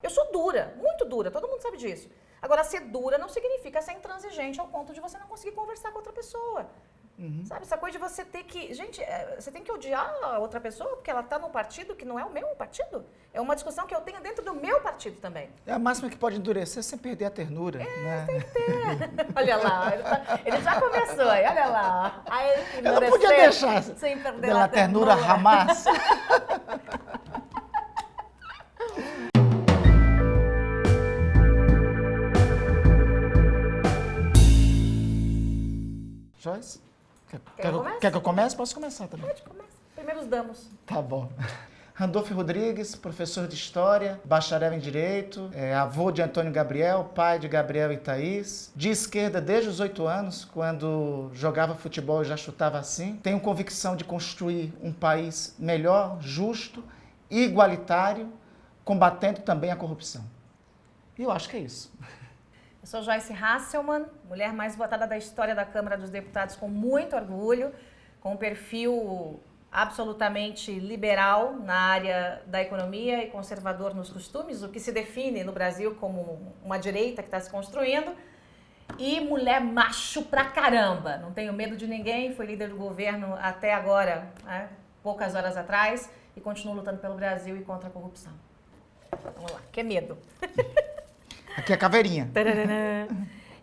Eu sou dura, muito dura, todo mundo sabe disso. Agora, ser dura não significa ser intransigente ao ponto de você não conseguir conversar com outra pessoa. Sabe, essa coisa de você ter que... Gente, você tem que odiar a outra pessoa porque ela está num partido que não é o meu partido. É uma discussão que eu tenho dentro do meu partido também. É a máxima que pode endurecer sem perder a ternura. Né? Tem que ter. Olha lá, ele já começou aí, olha lá. Aí, eu não podia deixar sem perder pela ternura Hamas. Joyce? Quer que eu comece? Posso começar também. Pode, começa. Primeiro os damos. Tá bom. Randolfo Rodrigues, professor de História, bacharel em Direito, avô de Antônio Gabriel, pai de Gabriel e Thaís, de esquerda desde os 8 anos, quando jogava futebol e já chutava assim. Tenho convicção de construir um país melhor, justo, igualitário, combatendo também a corrupção. E eu acho que é isso. Eu sou Joyce Hasselmann, mulher mais votada da história da Câmara dos Deputados com muito orgulho, com um perfil absolutamente liberal na área da economia e conservador nos costumes, o que se define no Brasil como uma direita que está se construindo, e mulher macho pra caramba, não tenho medo de ninguém, fui líder do governo até agora, né, poucas horas atrás, e continuo lutando pelo Brasil e contra a corrupção. Vamos lá, que medo. Aqui é a caveirinha.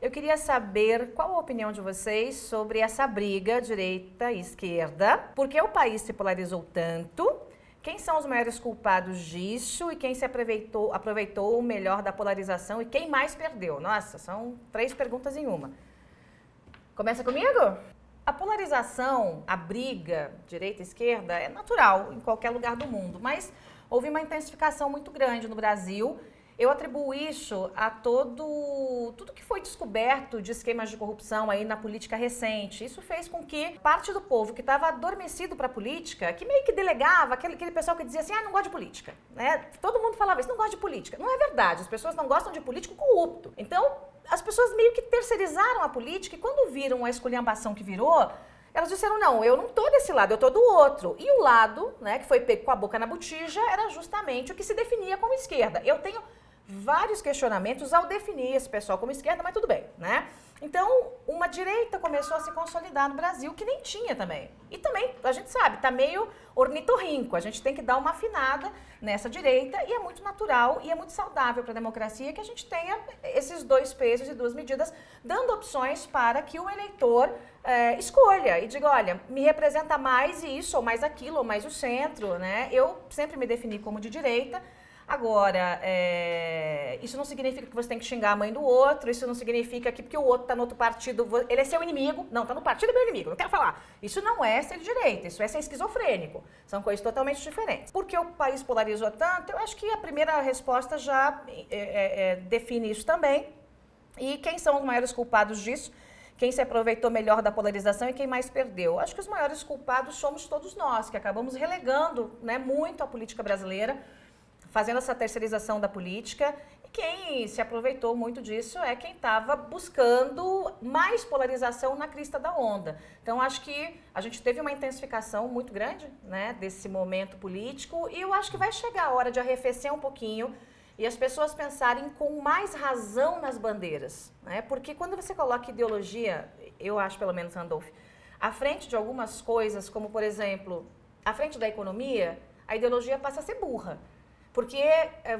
Eu queria saber qual a opinião de vocês sobre essa briga direita e esquerda, por que o país se polarizou tanto, quem são os maiores culpados disso e quem se aproveitou o melhor da polarização e quem mais perdeu. Nossa, são 3 perguntas em uma. Começa comigo? A polarização, a briga direita e esquerda é natural em qualquer lugar do mundo, mas houve uma intensificação muito grande no Brasil. Eu atribuo isso a tudo que foi descoberto de esquemas de corrupção aí na política recente. Isso fez com que parte do povo que estava adormecido para a política, que meio que delegava, aquele pessoal que dizia assim, não gosto de política, né? Todo mundo falava isso, não gosto de política. Não é verdade, as pessoas não gostam de político corrupto. Então, as pessoas meio que terceirizaram a política e quando viram a esculhambação que virou, elas disseram, não, eu não tô desse lado, eu tô do outro. E o lado, né, que foi pego com a boca na botija, era justamente o que se definia como esquerda. Eu tenho vários questionamentos ao definir esse pessoal como esquerda, mas tudo bem, né? Então, uma direita começou a se consolidar no Brasil, que nem tinha também. E também, a gente sabe, tá meio ornitorrinco, a gente tem que dar uma afinada nessa direita e é muito natural e é muito saudável para a democracia que a gente tenha esses 2 pesos e 2 medidas, dando opções para que o eleitor escolha e diga, olha, me representa mais isso, ou mais aquilo, ou mais o centro, né? Eu sempre me defini como de direita. Agora, isso não significa que você tem que xingar a mãe do outro, isso não significa que porque o outro está no outro partido, ele é seu inimigo. Não, está no partido do meu inimigo, não quero falar. Isso não é ser de direita, isso é ser esquizofrênico. São coisas totalmente diferentes. Por que o país polarizou tanto? Eu acho que a primeira resposta já define isso também. E quem são os maiores culpados disso? Quem se aproveitou melhor da polarização e quem mais perdeu? Acho que os maiores culpados somos todos nós, que acabamos relegando, né, muito a política brasileira, fazendo essa terceirização da política, e quem se aproveitou muito disso é quem estava buscando mais polarização na crista da onda. Então, acho que a gente teve uma intensificação muito grande, né, desse momento político, e eu acho que vai chegar a hora de arrefecer um pouquinho e as pessoas pensarem com mais razão nas bandeiras, né? Porque quando você coloca ideologia, eu acho pelo menos, Randolph, à frente de algumas coisas, como, por exemplo, à frente da economia, a ideologia passa a ser burra. Porque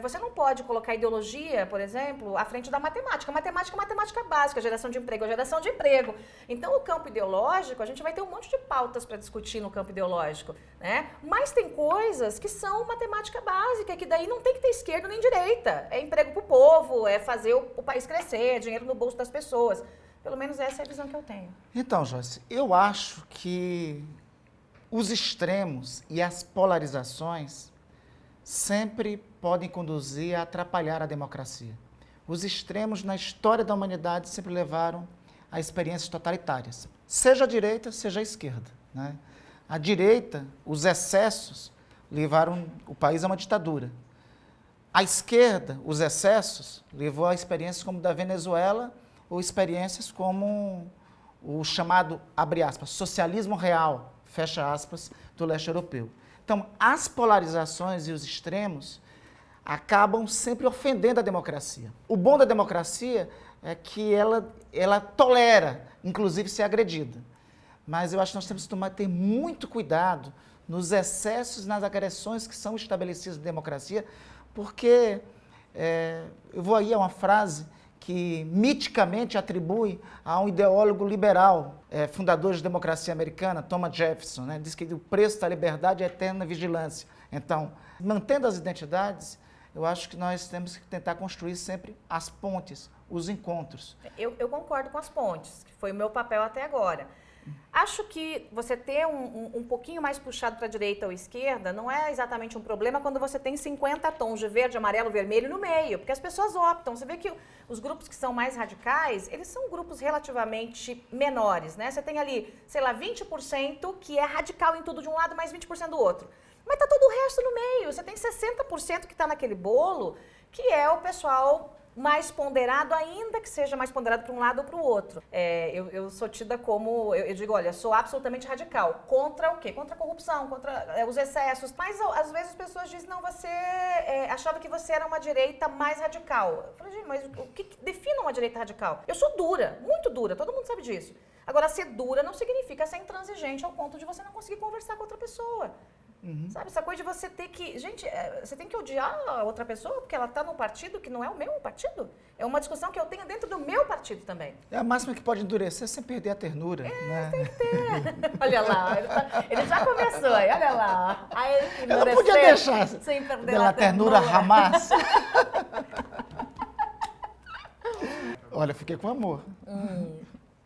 você não pode colocar ideologia, por exemplo, à frente da matemática. Matemática é matemática básica, geração de emprego é geração de emprego. Então, o campo ideológico, a gente vai ter um monte de pautas para discutir no campo ideológico, né? Mas tem coisas que são matemática básica, que daí não tem que ter esquerda nem direita. É emprego para o povo, é fazer o país crescer, é dinheiro no bolso das pessoas. Pelo menos essa é a visão que eu tenho. Então, Joyce, eu acho que os extremos e as polarizações sempre podem conduzir a atrapalhar a democracia. Os extremos na história da humanidade sempre levaram a experiências totalitárias, seja a direita, seja a esquerda, né? A direita, os excessos, levaram o país a uma ditadura. A esquerda, os excessos, levou a experiências como da Venezuela ou experiências como o chamado, abre aspas, socialismo real, fecha aspas, do leste europeu. Então, as polarizações e os extremos acabam sempre ofendendo a democracia. O bom da democracia é que ela tolera, inclusive, ser agredida. Mas eu acho que nós temos que ter muito cuidado nos excessos, nas agressões que são estabelecidas na democracia, porque eu vou aí a uma frase que miticamente atribui a um ideólogo liberal, fundador de democracia americana, Thomas Jefferson, né? Diz que o preço da liberdade é a eterna vigilância. Então, mantendo as identidades, eu acho que nós temos que tentar construir sempre as pontes, os encontros. Eu concordo com as pontes, que foi o meu papel até agora. Acho que você ter um pouquinho mais puxado para a direita ou esquerda não é exatamente um problema quando você tem 50 tons de verde, amarelo, vermelho no meio, porque as pessoas optam. Você vê que os grupos que são mais radicais, eles são grupos relativamente menores, né? Você tem ali, sei lá, 20% que é radical em tudo de um lado, mais 20% do outro. Mas tá todo o resto no meio. Você tem 60% que está naquele bolo, que é o pessoal mais ponderado, ainda que seja mais ponderado para um lado ou para o outro. Eu sou tida como, eu digo, olha, sou absolutamente radical. Contra o quê? Contra a corrupção, contra os excessos. Mas às vezes as pessoas dizem, não, você achava que você era uma direita mais radical. Eu falei, gente, mas o que define uma direita radical? Eu sou dura, muito dura, todo mundo sabe disso. Agora, ser dura não significa ser intransigente ao ponto de você não conseguir conversar com outra pessoa. Sabe, essa coisa de você ter que... Gente, você tem que odiar a outra pessoa porque ela está num partido que não é o meu partido. É uma discussão que eu tenho dentro do meu partido também. É a máxima que pode endurecer sem perder a ternura. Né? Tem que ter. Olha lá, ele já começou aí, olha lá. Eu não podia deixar sem perder pela ternura Hamas. Olha, fiquei com amor.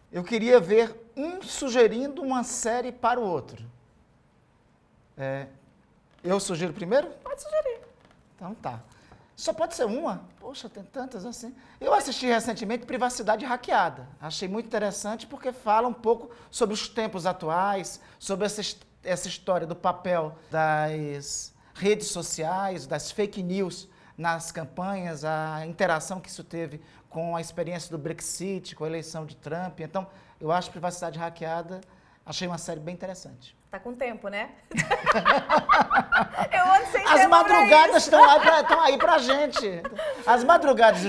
Eu queria ver um sugerindo uma série para o outro. Eu sugiro primeiro? Pode sugerir. Então tá. Só pode ser uma? Poxa, tem tantas assim. Eu assisti recentemente Privacidade Hackeada. Achei muito interessante porque fala um pouco sobre os tempos atuais, sobre essa história do papel das redes sociais, das fake news nas campanhas, a interação que isso teve com a experiência do Brexit, com a eleição de Trump. Então, eu acho Privacidade Hackeada, achei uma série bem interessante. Tá com tempo, né? Eu ando sem tempo. As madrugadas estão aí pra gente. As madrugadas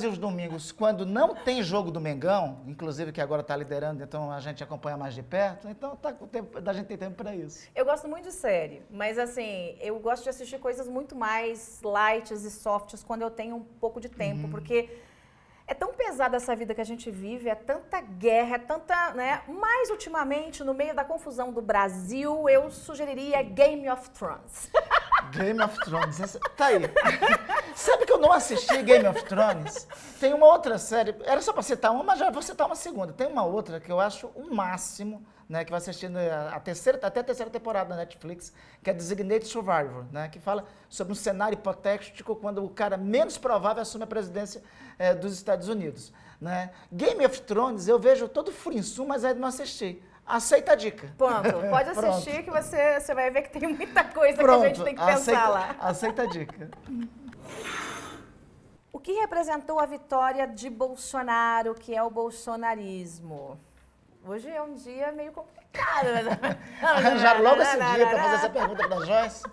e os domingos, quando não tem jogo do Mengão, inclusive que agora está liderando, então a gente acompanha mais de perto, então tá com tempo, a gente tem tempo para isso. Eu gosto muito de série, mas assim, eu gosto de assistir coisas muito mais light e softs quando eu tenho um pouco de tempo, porque é tão pesada essa vida que a gente vive, é tanta guerra, é tanta, né? Mas, ultimamente, no meio da confusão do Brasil, eu sugeriria Game of Thrones. Game of Thrones, tá aí. Sabe que eu não assisti Game of Thrones? Tem uma outra série, era só para citar uma, mas já vou citar uma segunda. Tem uma outra que eu acho o máximo, né, que vai assistindo até a terceira temporada da Netflix, que é Designated Survivor, né, que fala sobre um cenário hipotético quando o cara menos provável assume a presidência dos Estados Unidos. Né. Game of Thrones, eu vejo todo furinsum, mas ainda não assisti. Aceita a dica. Pronto, pode assistir que você vai ver que tem muita coisa que a gente tem que pensar lá. Aceita a dica. O que representou a vitória de Bolsonaro, que é o bolsonarismo? Hoje é um dia meio complicado. Arranjaram logo esse dia para fazer essa pergunta para a Joyce?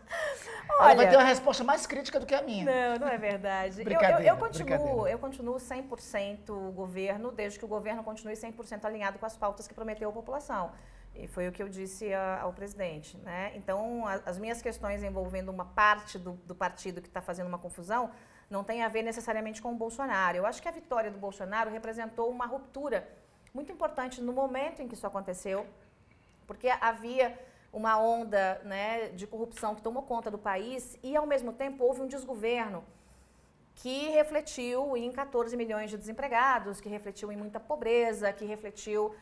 Olha, ela vai ter uma resposta mais crítica do que a minha. Não é verdade. Eu continuo 100% governo, desde que o governo continue 100% alinhado com as pautas que prometeu à população. E foi o que eu disse ao presidente. Né? Então, as minhas questões envolvendo uma parte do partido que está fazendo uma confusão não tem a ver necessariamente com o Bolsonaro. Eu acho que a vitória do Bolsonaro representou uma ruptura muito importante no momento em que isso aconteceu, porque havia uma onda, né, de corrupção que tomou conta do país e, ao mesmo tempo, houve um desgoverno que refletiu em 14 milhões de desempregados, que refletiu em muita pobreza, que refletiu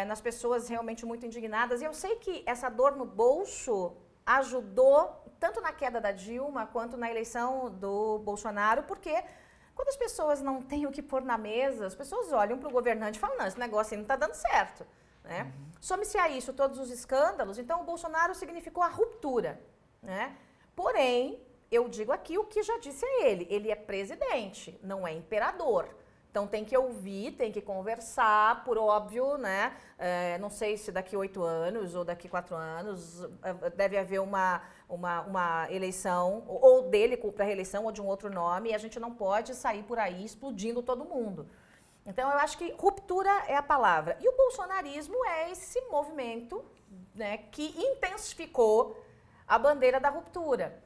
nas pessoas realmente muito indignadas. E eu sei que essa dor no bolso ajudou tanto na queda da Dilma quanto na eleição do Bolsonaro, porque quando as pessoas não têm o que pôr na mesa, as pessoas olham para o governante e falam, não, esse negócio aí não está dando certo. Né? Some-se a isso todos os escândalos, então o Bolsonaro significou a ruptura. Né? Porém, eu digo aqui o que já disse a ele é presidente, não é imperador. Então tem que ouvir, tem que conversar, por óbvio, né? Não sei se daqui 8 anos ou daqui 4 anos deve haver uma uma eleição, ou dele para reeleição, ou de um outro nome, e a gente não pode sair por aí explodindo todo mundo. Então, eu acho que ruptura é a palavra. E o bolsonarismo é esse movimento, né, que intensificou a bandeira da ruptura.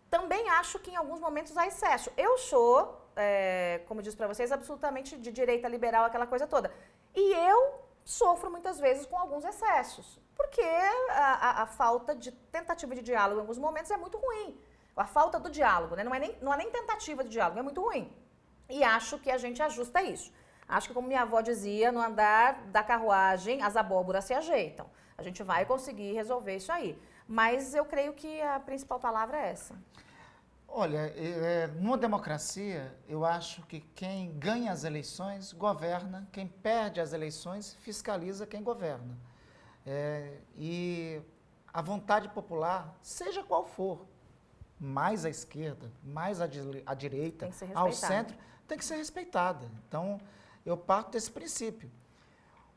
Também acho que em alguns momentos há excesso. Eu sou, como eu disse para vocês, absolutamente de direita liberal, aquela coisa toda. E eu sofro muitas vezes com alguns excessos, porque a falta de tentativa de diálogo em alguns momentos é muito ruim. A falta do diálogo, né? Não há nem tentativa de diálogo, é muito ruim. E acho que a gente ajusta isso. Acho que, como minha avó dizia, no andar da carruagem, as abóboras se ajeitam. A gente vai conseguir resolver isso aí. Mas eu creio que a principal palavra é essa. Olha, numa democracia, eu acho que quem ganha as eleições governa, quem perde as eleições fiscaliza quem governa. E a vontade popular, seja qual for, mais à esquerda, mais à direita, ao centro, tem que ser respeitada. Então, eu parto desse princípio.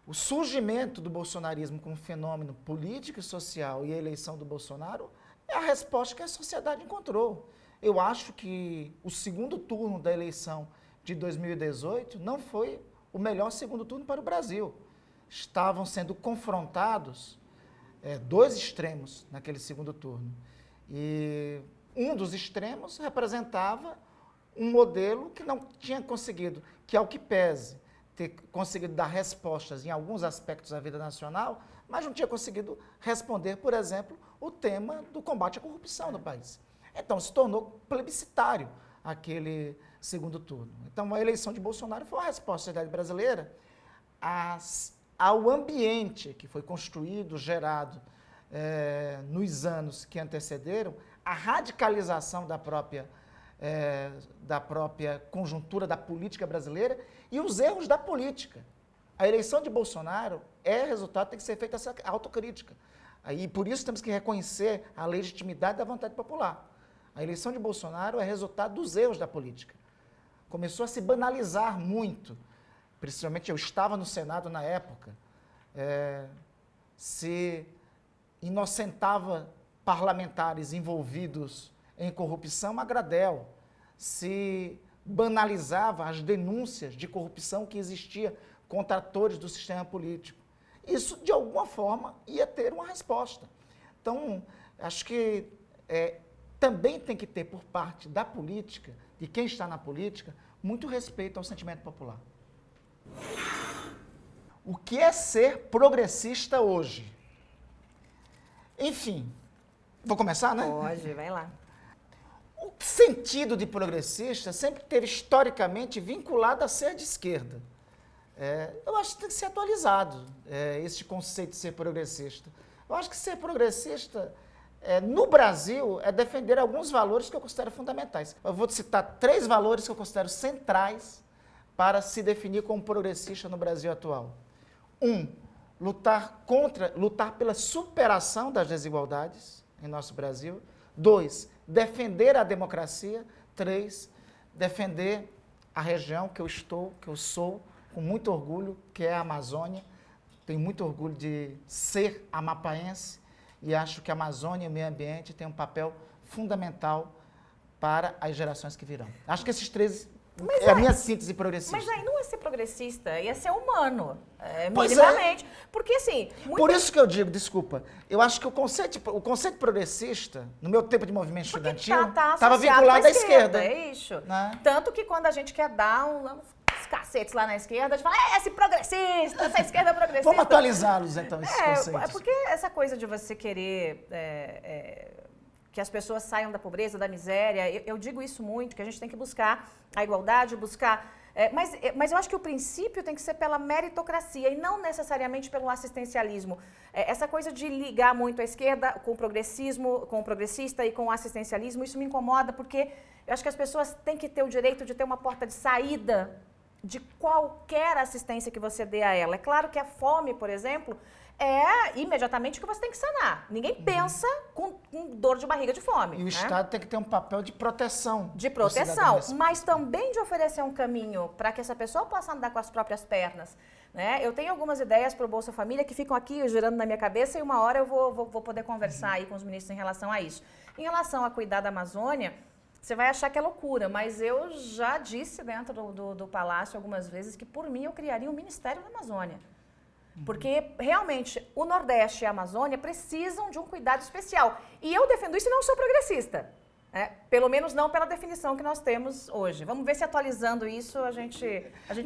O surgimento do bolsonarismo como fenômeno político e social e a eleição do Bolsonaro é a resposta que a sociedade encontrou. Eu acho que o segundo turno da eleição de 2018 não foi o melhor segundo turno para o Brasil. Estavam sendo confrontados dois extremos naquele segundo turno. E um dos extremos representava um modelo que não tinha conseguido, que ao que pese, ter conseguido dar respostas em alguns aspectos da vida nacional, mas não tinha conseguido responder, por exemplo, o tema do combate à corrupção no país. Então, se tornou plebiscitário aquele segundo turno. Então, a eleição de Bolsonaro foi uma resposta da sociedade brasileira ao ambiente que foi construído, gerado nos anos que antecederam, a radicalização da própria conjuntura da política brasileira e os erros da política. A eleição de Bolsonaro tem que ser feita essa autocrítica. E por isso temos que reconhecer a legitimidade da vontade popular. A eleição de Bolsonaro é resultado dos erros da política. Começou a se banalizar muito, principalmente eu estava no Senado na época, se inocentava parlamentares envolvidos em corrupção a gradel, se banalizava as denúncias de corrupção que existia contra atores do sistema político. Isso, de alguma forma, ia ter uma resposta. Então, acho que também tem que ter, por parte da política, de quem está na política, muito respeito ao sentimento popular. O que é ser progressista hoje? Enfim, vou começar, né? Pode, vai lá. O sentido de progressista sempre teve historicamente vinculado a ser de esquerda. Eu acho que tem que ser atualizado esse conceito de ser progressista. Eu acho que ser progressista, no Brasil, é defender alguns valores que eu considero fundamentais. Eu vou citar 3 valores que eu considero centrais para se definir como progressista no Brasil atual. 1, lutar pela superação das desigualdades em nosso Brasil. 2, defender a democracia. 3, defender a região que eu sou, com muito orgulho, que é a Amazônia. Tenho muito orgulho de ser amapaense e acho que a Amazônia e o meio ambiente têm um papel fundamental para as gerações que virão. Acho que esses 3 a minha síntese progressista. Mas aí não é ser progressista, ia ser humano, Pois minimamente. Porque assim... Por isso que eu digo, desculpa, eu acho que o conceito progressista, no meu tempo de movimento estudantil, estava vinculado à esquerda. É isso. Né? Tanto que quando a gente quer dar uns cacetes lá na esquerda, a gente fala, esse progressista, essa esquerda progressista. Vamos atualizá-los, então, esses conceitos. É porque essa coisa de você querer que as pessoas saiam da pobreza, da miséria, eu digo isso muito, que a gente tem que buscar a igualdade, mas eu acho que o princípio tem que ser pela meritocracia e não necessariamente pelo assistencialismo. Essa coisa de ligar muito a esquerda com o progressismo, com o progressista e com o assistencialismo, isso me incomoda porque eu acho que as pessoas têm que ter o direito de ter uma porta de saída de qualquer assistência que você dê a ela. É claro que a fome, por exemplo, é imediatamente o que você tem que sanar. Ninguém pensa com dor de barriga de fome. E o né? Estado tem que ter um papel de proteção. De do cidadão proteção, nesse mas também de oferecer um caminho para que essa pessoa possa andar com as próprias pernas. Né? Eu tenho algumas ideias para o Bolsa Família que ficam aqui girando na minha cabeça e uma hora eu vou poder conversar aí com os ministros em relação a isso. Em relação a cuidar da Amazônia, você vai achar que é loucura, mas eu já disse dentro do Palácio algumas vezes que, por mim, eu criaria um Ministério da Amazônia. Porque, realmente, o Nordeste e a Amazônia precisam de um cuidado especial. E eu defendo isso e não sou progressista. Pelo menos não pela definição que nós temos hoje. Vamos ver se atualizando isso a gente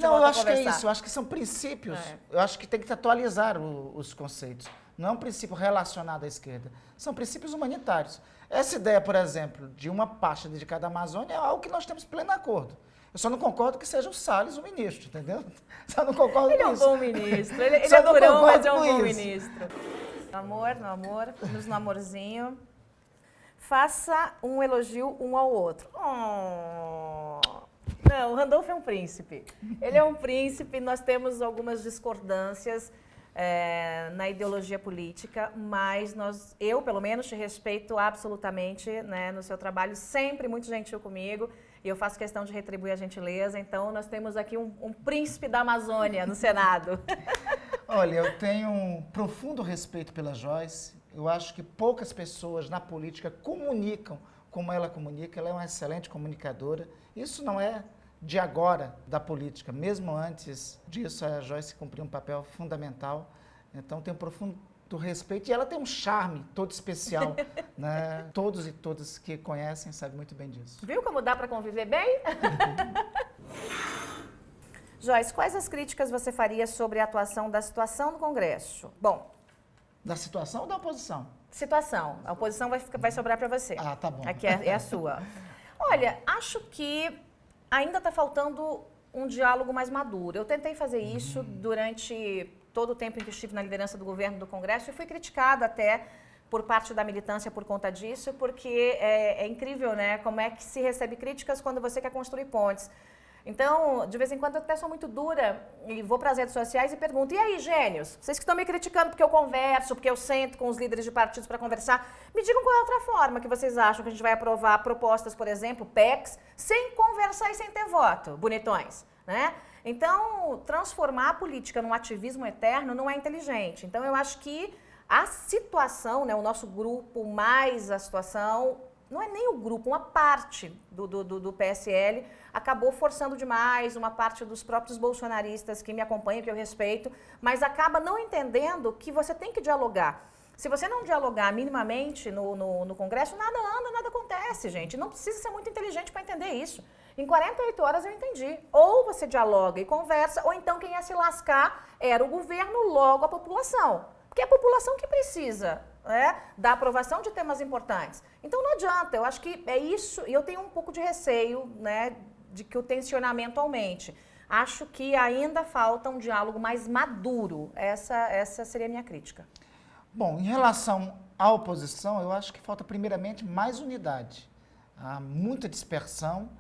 Não, volta eu a acho que é conversar. isso. Eu acho que são princípios. Eu acho que tem que atualizar os conceitos. Não é um princípio relacionado à esquerda. São princípios humanitários. Essa ideia, por exemplo, de uma pasta dedicada à Amazônia é algo que nós temos pleno acordo. Eu só não concordo que seja o Salles o ministro, entendeu? Só não concordo Ele com é um isso. bom ministro. Ele Só é não durão, concordo mas é um com bom isso. ministro. No amor, no amorzinho. Faça um elogio um ao outro. Oh. Não, o Randolfo é um príncipe. Ele é um príncipe, nós temos algumas discordâncias na ideologia política, mas eu, pelo menos, te respeito absolutamente, né, no seu trabalho, sempre muito gentil comigo, e eu faço questão de retribuir a gentileza, então nós temos aqui um príncipe da Amazônia no Senado. Olha, eu tenho um profundo respeito pela Joyce. Eu acho que poucas pessoas na política comunicam como ela comunica. Ela é uma excelente comunicadora. Isso não é de agora da política. Mesmo antes disso, a Joyce cumpriu um papel fundamental. Então, tenho um profundo respeito. E ela tem um charme todo especial. Né? Todos e todas que conhecem sabem muito bem disso. Viu como dá para conviver bem? Joyce, quais as críticas você faria sobre a atuação da situação no Congresso? Bom... Da situação ou da oposição? Situação. A oposição vai sobrar para você. Ah, tá bom. Aqui é a sua. Olha, acho que ainda está faltando um diálogo mais maduro. Eu tentei fazer isso durante todo o tempo em que estive na liderança do governo do Congresso e fui criticada até por parte da militância por conta disso, porque é incrível, né? Como é que se recebe críticas quando você quer construir pontes. Então, de vez em quando eu até sou muito dura e vou para as redes sociais e pergunto, e aí, gênios, vocês que estão me criticando porque eu converso, porque eu sento com os líderes de partidos para conversar, me digam qual é a outra forma que vocês acham que a gente vai aprovar propostas, por exemplo, PECs, sem conversar e sem ter voto, bonitões, né? Então, transformar a política num ativismo eterno não é inteligente. Então, eu acho que a situação, né, o nosso grupo mais a situação... Não é nem o grupo, uma parte do PSL acabou forçando demais, uma parte dos próprios bolsonaristas que me acompanham, que eu respeito, mas acaba não entendendo que você tem que dialogar. Se você não dialogar minimamente no Congresso, nada anda, nada acontece, gente. Não precisa ser muito inteligente para entender isso. Em 48 horas eu entendi. Ou você dialoga e conversa, ou então quem ia se lascar era o governo, logo a população. Porque é a população que precisa... da aprovação de temas importantes. Então não adianta, eu acho que é isso, e eu tenho um pouco de receio, né, de que o tensionamento aumente. Acho que ainda falta um diálogo mais maduro, essa seria a minha crítica. Bom, em relação à oposição, eu acho que falta primeiramente mais unidade. Há muita dispersão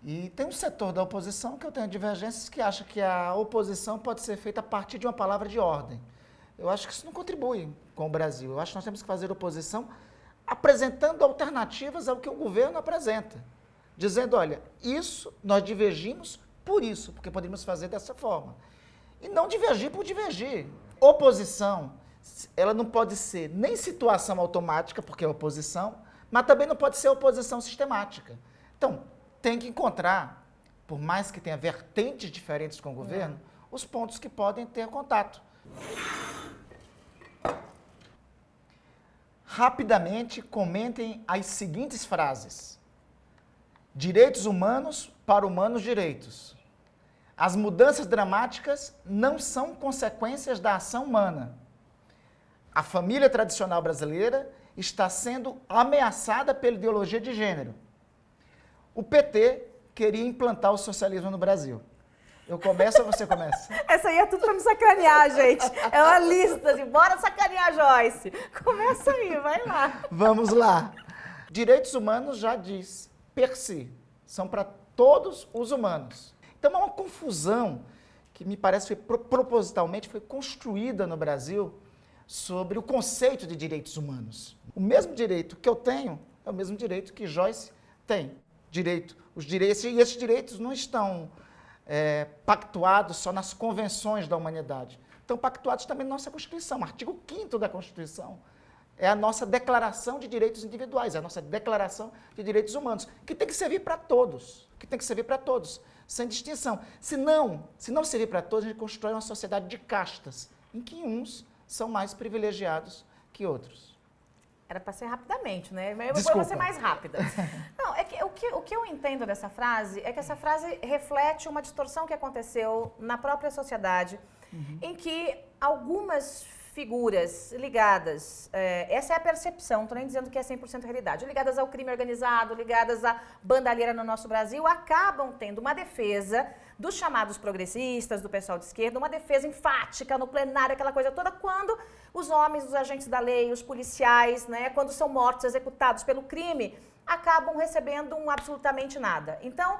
e tem um setor da oposição que eu tenho divergências que acha que a oposição pode ser feita a partir de uma palavra de ordem. Eu acho que isso não contribui com o Brasil. Eu acho que nós temos que fazer oposição apresentando alternativas ao que o governo apresenta. Dizendo, olha, isso nós divergimos por isso, porque poderíamos fazer dessa forma. E não divergir por divergir. Oposição, ela não pode ser nem situação automática, porque é oposição, mas também não pode ser oposição sistemática. Então, tem que encontrar, por mais que tenha vertentes diferentes com o governo, os pontos que podem ter contato. Rapidamente comentem as seguintes frases. Direitos humanos para humanos direitos. As mudanças dramáticas não são consequências da ação humana. A família tradicional brasileira está sendo ameaçada pela ideologia de gênero. O PT queria implantar o socialismo no Brasil. Eu começo ou você começa? Essa aí é tudo pra me sacanear, gente. É uma lista, assim, bora sacanear, Joyce. Começa aí, vai lá. Vamos lá. Direitos humanos já diz, per si, são para todos os humanos. Então é uma confusão que me parece foi propositalmente foi construída no Brasil sobre o conceito de direitos humanos. O mesmo direito que eu tenho é o mesmo direito que Joyce tem. Os direitos, e esses direitos não estão pactuados só nas convenções da humanidade. Estão pactuados também na nossa Constituição. O artigo 5º da Constituição é a nossa Declaração de Direitos Individuais, é a nossa Declaração de Direitos Humanos, que tem que servir para todos, sem distinção. Se não servir para todos, a gente constrói uma sociedade de castas, em que uns são mais privilegiados que outros. Era para ser rapidamente, né? Mas eu vou ser mais rápida. Não, é que o que eu entendo dessa frase é que essa frase reflete uma distorção que aconteceu na própria sociedade, em que algumas figuras ligadas, essa é a percepção, não estou nem dizendo que é 100% realidade, ligadas ao crime organizado, ligadas à bandalheira no nosso Brasil, acabam tendo uma defesa dos chamados progressistas, do pessoal de esquerda, uma defesa enfática no plenário, aquela coisa toda, quando os homens, os agentes da lei, os policiais, né, quando são mortos, executados pelo crime, acabam recebendo absolutamente nada. Então,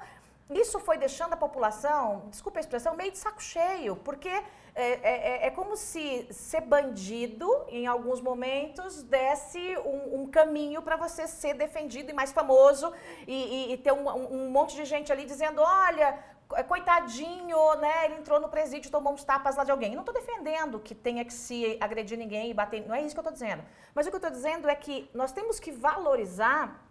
isso foi deixando a população, desculpa a expressão, meio de saco cheio, porque é como se ser bandido, em alguns momentos, desse um caminho para você ser defendido e mais famoso e ter um monte de gente ali dizendo, olha, coitadinho, né, ele entrou no presídio e tomou uns tapas lá de alguém. Eu não estou defendendo que tenha que se agredir ninguém e bater, não é isso que eu estou dizendo. Mas o que eu estou dizendo é que nós temos que valorizar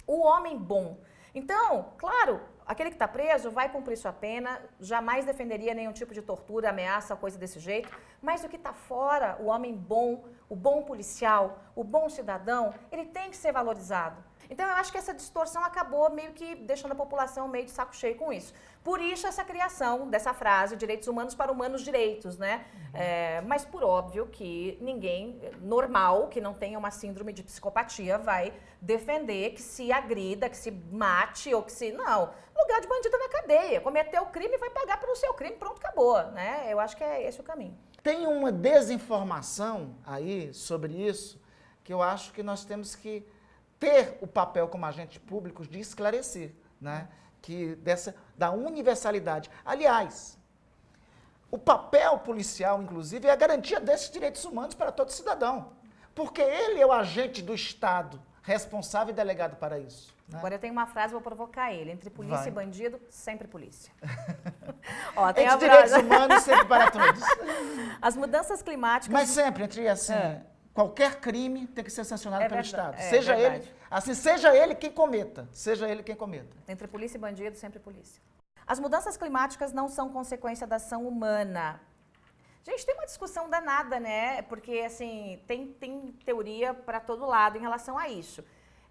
o homem bom. Então, claro, aquele que está preso vai cumprir sua pena, jamais defenderia nenhum tipo de tortura, ameaça, coisa desse jeito, mas o que está fora, o homem bom, o bom policial, o bom cidadão, ele tem que ser valorizado. Então, eu acho que essa distorção acabou meio que deixando a população meio de saco cheio com isso. Por isso, essa criação dessa frase, direitos humanos para humanos direitos, né? Mas, por óbvio, que ninguém normal, que não tenha uma síndrome de psicopatia, vai defender que se agrida, que se mate ou que se... Não, lugar de bandido é na cadeia. Cometeu o crime, vai pagar pelo seu crime, pronto, acabou, né? Eu acho que é esse o caminho. Tem uma desinformação aí sobre isso, que eu acho que nós temos que ter o papel como agentes públicos de esclarecer, né? Da universalidade. Aliás, o papel policial, inclusive, é a garantia desses direitos humanos para todo cidadão, porque ele é o agente do Estado responsável e delegado para isso. Né? Agora eu tenho uma frase, vou provocar ele. Entre polícia e bandido, sempre polícia. Ó, tem entre direitos humanos, sempre para todos. As mudanças climáticas... Mas sempre, entre assim... Qualquer crime tem que ser sancionado pelo Estado. Seja ele quem cometa. Entre polícia e bandido, sempre polícia. As mudanças climáticas não são consequência da ação humana. Gente, tem uma discussão danada, né? Porque, assim, tem teoria para todo lado em relação a isso.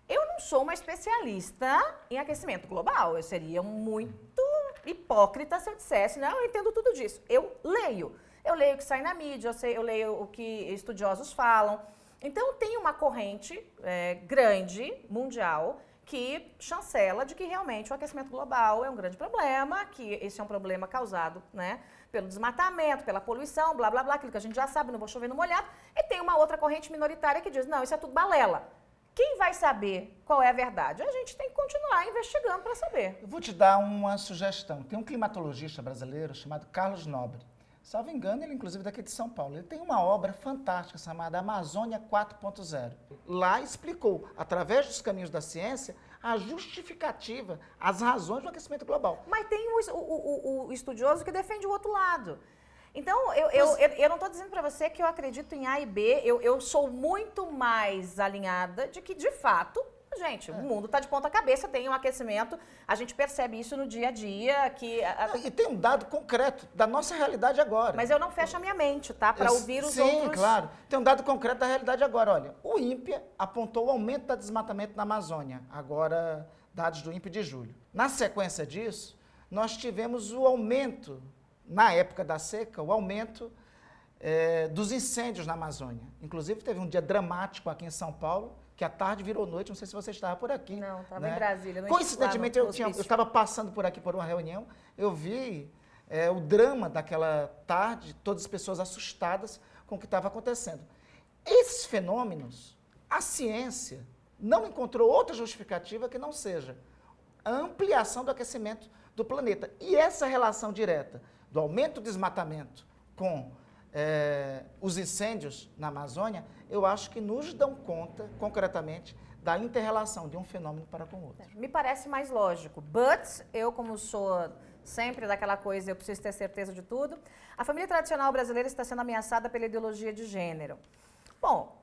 Eu não sou uma especialista em aquecimento global. Eu seria muito hipócrita se eu dissesse, não, eu entendo tudo disso. Eu leio o que sai na mídia, eu leio o que estudiosos falam. Então, tem uma corrente grande, mundial, que chancela de que realmente o aquecimento global é um grande problema, que esse é um problema causado, né, pelo desmatamento, pela poluição, blá, blá, blá, aquilo que a gente já sabe, não vou chover no molhado. E tem uma outra corrente minoritária que diz, não, isso é tudo balela. Quem vai saber qual é a verdade? A gente tem que continuar investigando para saber. Eu vou te dar uma sugestão. Tem um climatologista brasileiro chamado Carlos Nobre. Salvo engano, ele inclusive daqui de São Paulo. Ele tem uma obra fantástica chamada Amazônia 4.0. Lá explicou, através dos caminhos da ciência, a justificativa, as razões do aquecimento global. Mas tem o estudioso que defende o outro lado. Então, eu não estou dizendo para você que eu acredito em A e B, eu sou muito mais alinhada de que, de fato, gente, o mundo está de ponta cabeça, tem um aquecimento, a gente percebe isso no dia a dia. E tem um dado concreto da nossa realidade agora. Mas eu não fecho a minha mente, tá? Para ouvir os outros... Sim, claro. Tem um dado concreto da realidade agora. Olha, o INPE apontou o aumento do desmatamento na Amazônia, agora dados do INPE de julho. Na sequência disso, nós tivemos o aumento, na época da seca, o aumento dos incêndios na Amazônia. Inclusive, teve um dia dramático aqui em São Paulo, que à tarde virou noite, não sei se você estava por aqui. Não, estava em Brasília. Coincidentemente, eu estava passando por aqui por uma reunião, eu vi o drama daquela tarde, todas as pessoas assustadas com o que estava acontecendo. Esses fenômenos, a ciência não encontrou outra justificativa que não seja a ampliação do aquecimento do planeta. E essa relação direta do aumento do desmatamento com os incêndios na Amazônia, eu acho que nos dão conta, concretamente, da inter-relação de um fenômeno para com o outro. Me parece mais lógico. But, eu como sou sempre daquela coisa, eu preciso ter certeza de tudo, a família tradicional brasileira está sendo ameaçada pela ideologia de gênero. Bom,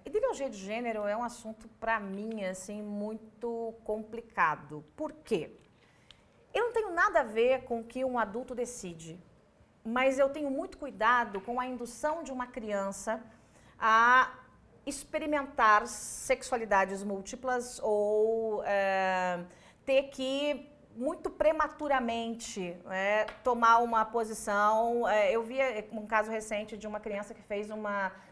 ideologia de gênero é um assunto, para mim, assim, muito complicado. Por quê? Eu não tenho nada a ver com o que um adulto decide, mas eu tenho muito cuidado com a indução de uma criança a experimentar sexualidades múltiplas ou ter que, muito prematuramente, tomar uma posição. Eu vi um caso recente de uma criança que fez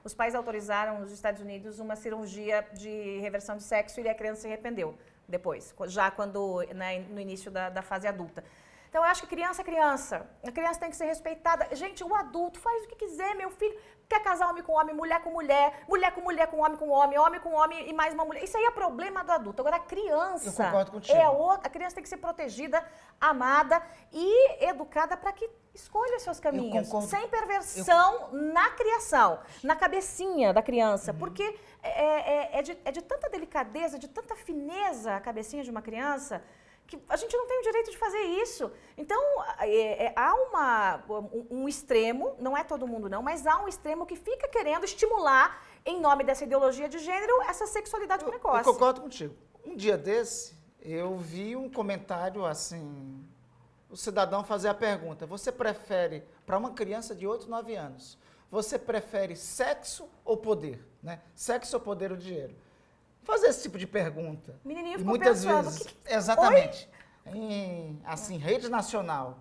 os pais autorizaram nos Estados Unidos uma cirurgia de reversão de sexo e a criança se arrependeu depois, já quando, no início da fase adulta. Então, eu acho que criança é criança. A criança tem que ser respeitada. Gente, o adulto faz o que quiser, meu filho. Quer casar homem com homem, mulher com mulher, mulher com mulher, com homem com homem e mais uma mulher. Isso aí é problema do adulto. Agora, a criança... Eu concordo contigo. A criança tem que ser protegida, amada e educada para que escolha seus caminhos. Sem perversão na criação, na cabecinha da criança. Porque é de tanta delicadeza, de tanta fineza a cabecinha de uma criança, que a gente não tem o direito de fazer isso. Então, há um extremo, não é todo mundo não, mas há um extremo que fica querendo estimular, em nome dessa ideologia de gênero, essa sexualidade precoce. Eu concordo contigo. Um dia desse, eu vi um comentário assim, o cidadão fazer a pergunta: você prefere, para uma criança de 8, 9 anos, você prefere sexo ou poder? Né? Sexo ou poder ou dinheiro? Fazer esse tipo de pergunta. Menininho e ficou muitas pensando, vezes, exatamente, em rede nacional,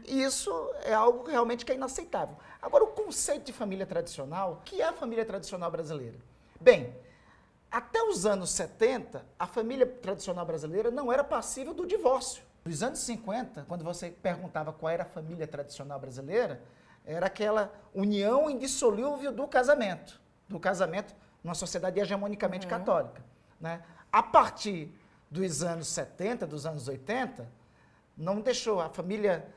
isso é algo realmente que é inaceitável. Agora, o conceito de família tradicional, o que é a família tradicional brasileira? Bem, até os anos 70, a família tradicional brasileira não era passível do divórcio. Nos anos 50, quando você perguntava qual era a família tradicional brasileira, era aquela união indissolúvel do casamento numa sociedade hegemonicamente católica. Né? A partir dos anos 70, dos anos 80, não deixou, a família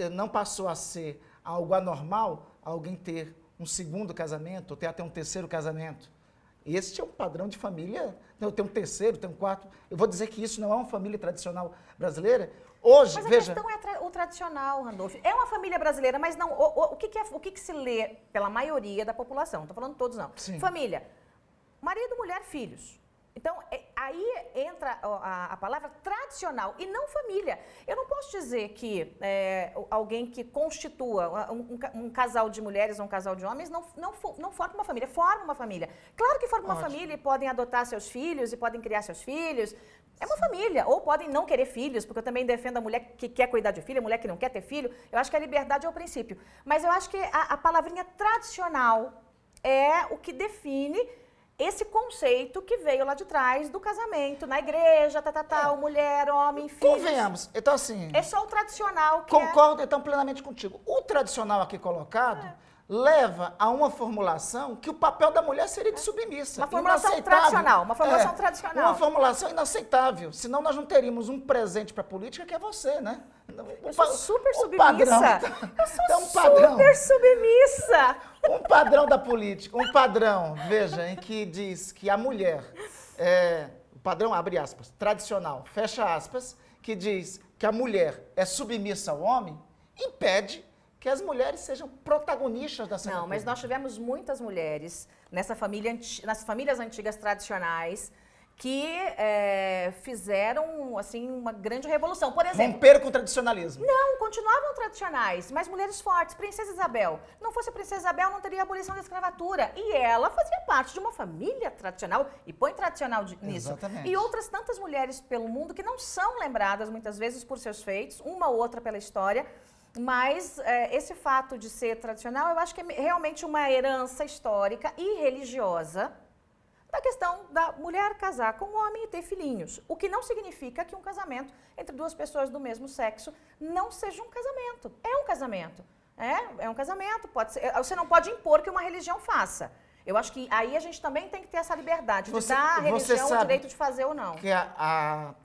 não passou a ser algo anormal alguém ter um segundo casamento, ou ter até um terceiro casamento. Esse é um padrão de família, eu tenho um terceiro, tenho um quarto. Eu vou dizer que isso não é uma família tradicional brasileira. Hoje, mas veja... a questão é o tradicional, Randolfo. É uma família brasileira, mas não. O que se lê pela maioria da população? Não estou falando todos, não. Sim. Família: marido, mulher, filhos. Então, aí entra a palavra tradicional e não família. Eu não posso dizer que alguém que constitua um casal de mulheres ou um casal de homens não forma uma família. Forma uma família. Claro que forma uma família e podem adotar seus filhos e podem criar seus filhos. É uma família. Ou podem não querer filhos, porque eu também defendo a mulher que quer cuidar de filho, a mulher que não quer ter filho. Eu acho que a liberdade é o princípio. Mas eu acho que a palavrinha tradicional é o que define esse conceito que veio lá de trás do casamento, na igreja, mulher, homem, filhos. Convenhamos. Então, assim... É só o tradicional que Concordo, então, plenamente contigo. O tradicional aqui colocado leva a uma formulação que o papel da mulher seria de submissa. Uma formulação tradicional. Uma formulação tradicional. Uma formulação inaceitável. Senão nós não teríamos um presente para a política que é você, né? Eu sou super submissa. Eu sou super submissa. Um padrão da política, um padrão, veja, em que diz que a mulher, o padrão, abre aspas, tradicional, fecha aspas, que diz que a mulher é submissa ao homem, impede que as mulheres sejam protagonistas da cena. Não, mas nós tivemos muitas mulheres nas famílias antigas tradicionais que fizeram, assim, uma grande revolução. Por exemplo... Romperam com o tradicionalismo. Não, continuavam tradicionais, mas mulheres fortes. Princesa Isabel. Não fosse a Princesa Isabel, não teria a abolição da escravatura. E ela fazia parte de uma família tradicional, e põe tradicional nisso. Exatamente. E outras tantas mulheres pelo mundo que não são lembradas, muitas vezes, por seus feitos, uma ou outra pela história. Mas esse fato de ser tradicional, eu acho que é realmente uma herança histórica e religiosa da questão da mulher casar com um homem e ter filhinhos. O que não significa que um casamento entre duas pessoas do mesmo sexo não seja um casamento. É um casamento. É um casamento. Pode ser, você não pode impor que uma religião faça. Eu acho que aí a gente também tem que ter essa liberdade de dar à religião o direito de fazer ou não. Que a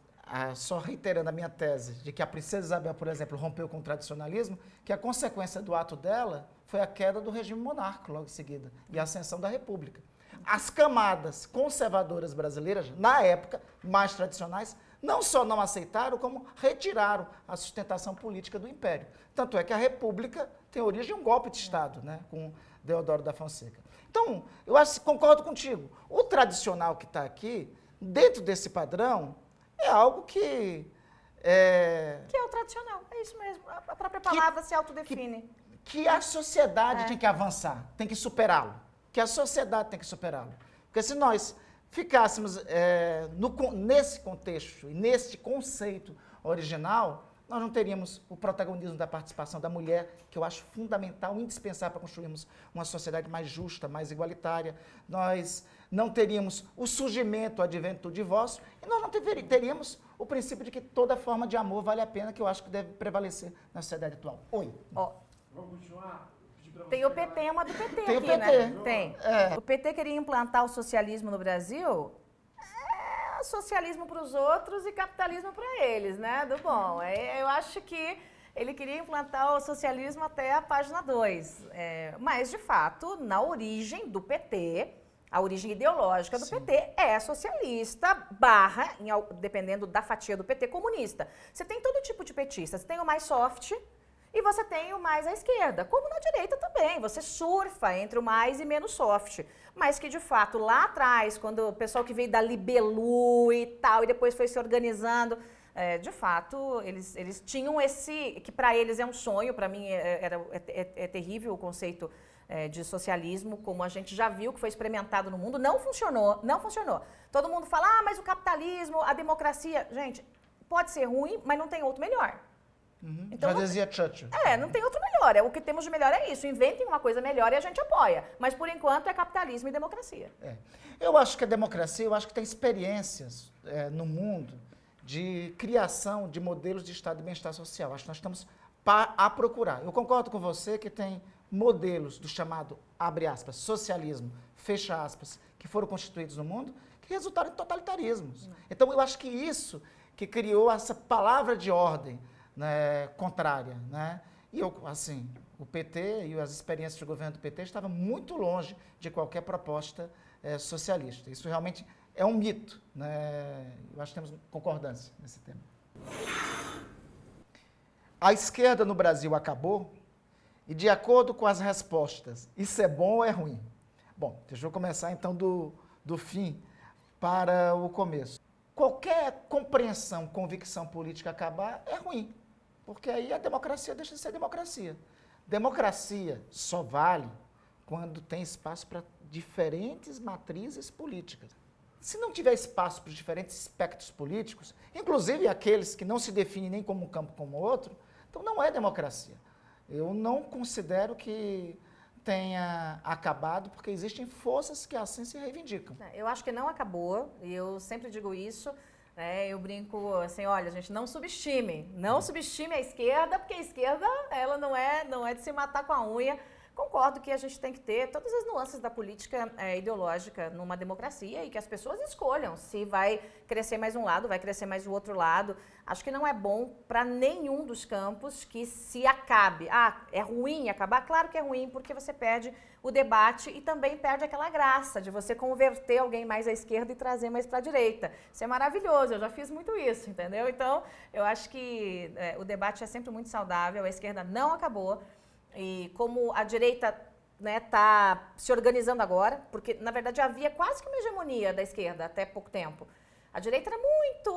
só reiterando a minha tese de que a princesa Isabel, por exemplo, rompeu com o tradicionalismo, que a consequência do ato dela foi a queda do regime monárquico logo em seguida e a ascensão da República. As camadas conservadoras brasileiras, na época, mais tradicionais, não só não aceitaram, como retiraram a sustentação política do Império. Tanto é que a República tem origem um golpe de Estado, né, com Deodoro da Fonseca. Então, eu concordo contigo. O tradicional que está aqui, dentro desse padrão, é algo que... Que é o tradicional, é isso mesmo. A própria palavra se autodefine. Que a sociedade tem que avançar, tem que superá-lo. Que a sociedade tem que superá-lo. Porque se nós ficássemos nesse contexto e nesse conceito original, nós não teríamos o protagonismo da participação da mulher, que eu acho fundamental, indispensável para construirmos uma sociedade mais justa, mais igualitária. Nós não teríamos o surgimento, o advento do divórcio, e nós não teríamos o princípio de que toda forma de amor vale a pena, que eu acho que deve prevalecer na sociedade atual. Oi. Ó. Vamos continuar? Tem o PT, uma do PT tem aqui, o PT. né? Tem. O PT queria implantar o socialismo no Brasil. Socialismo para os outros e capitalismo para eles, né? Do bom. Eu acho que ele queria implantar o socialismo até a página 2. Mas, de fato, na origem do PT, a origem ideológica do PT é socialista, dependendo da fatia do PT, comunista. Você tem todo tipo de petista. Você tem o mais soft e você tem o mais à esquerda, como na direita também. Você surfa entre o mais e menos soft. Mas que, de fato, lá atrás, quando o pessoal que veio da Libelu e tal, e depois foi se organizando, de fato, eles tinham esse, que para eles é um sonho, para mim é terrível o conceito de socialismo, como a gente já viu que foi experimentado no mundo, não funcionou. Todo mundo fala, mas o capitalismo, a democracia, gente, pode ser ruim, mas não tem outro melhor. Então, já dizia Churchill. Não tem outro melhor. O que temos de melhor é isso. Inventem uma coisa melhor e a gente apoia. Mas, por enquanto, é capitalismo e democracia. Eu acho que a democracia, tem experiências no mundo de criação de modelos de estado de bem-estar social. Acho que nós estamos a procurar. Eu concordo com você que tem modelos do chamado, abre aspas, socialismo, fecha aspas, que foram constituídos no mundo, que resultaram em totalitarismos. Então, eu acho que isso que criou essa palavra de ordem, né, contrária, né? E o PT e as experiências de governo do PT estavam muito longe de qualquer proposta socialista. Isso realmente é um mito, né? Eu acho que temos concordância nesse tema. A esquerda no Brasil acabou e, de acordo com as respostas, isso é bom ou é ruim? Bom, deixa eu começar então do fim para o começo. Qualquer compreensão, convicção política acabar é ruim. Porque aí a democracia deixa de ser democracia. Democracia só vale quando tem espaço para diferentes matrizes políticas. Se não tiver espaço para os diferentes espectros políticos, inclusive aqueles que não se definem nem como um campo como outro, então não é democracia. Eu não considero que tenha acabado, porque existem forças que assim se reivindicam. Eu acho que não acabou, e eu sempre digo isso. Eu brinco assim, olha, gente, não subestime a esquerda, porque a esquerda, ela não é de se matar com a unha. Concordo que a gente tem que ter todas as nuances da política ideológica numa democracia e que as pessoas escolham se vai crescer mais um lado, vai crescer mais o outro lado. Acho que não é bom para nenhum dos campos que se acabe. É ruim acabar? Claro que é ruim, porque você perde o debate e também perde aquela graça de você converter alguém mais à esquerda e trazer mais para a direita. Isso é maravilhoso, eu já fiz muito isso, entendeu? Então, eu acho que o debate é sempre muito saudável, a esquerda não acabou. E como a direita está se organizando agora, porque na verdade havia quase que uma hegemonia da esquerda até pouco tempo. A direita era muito,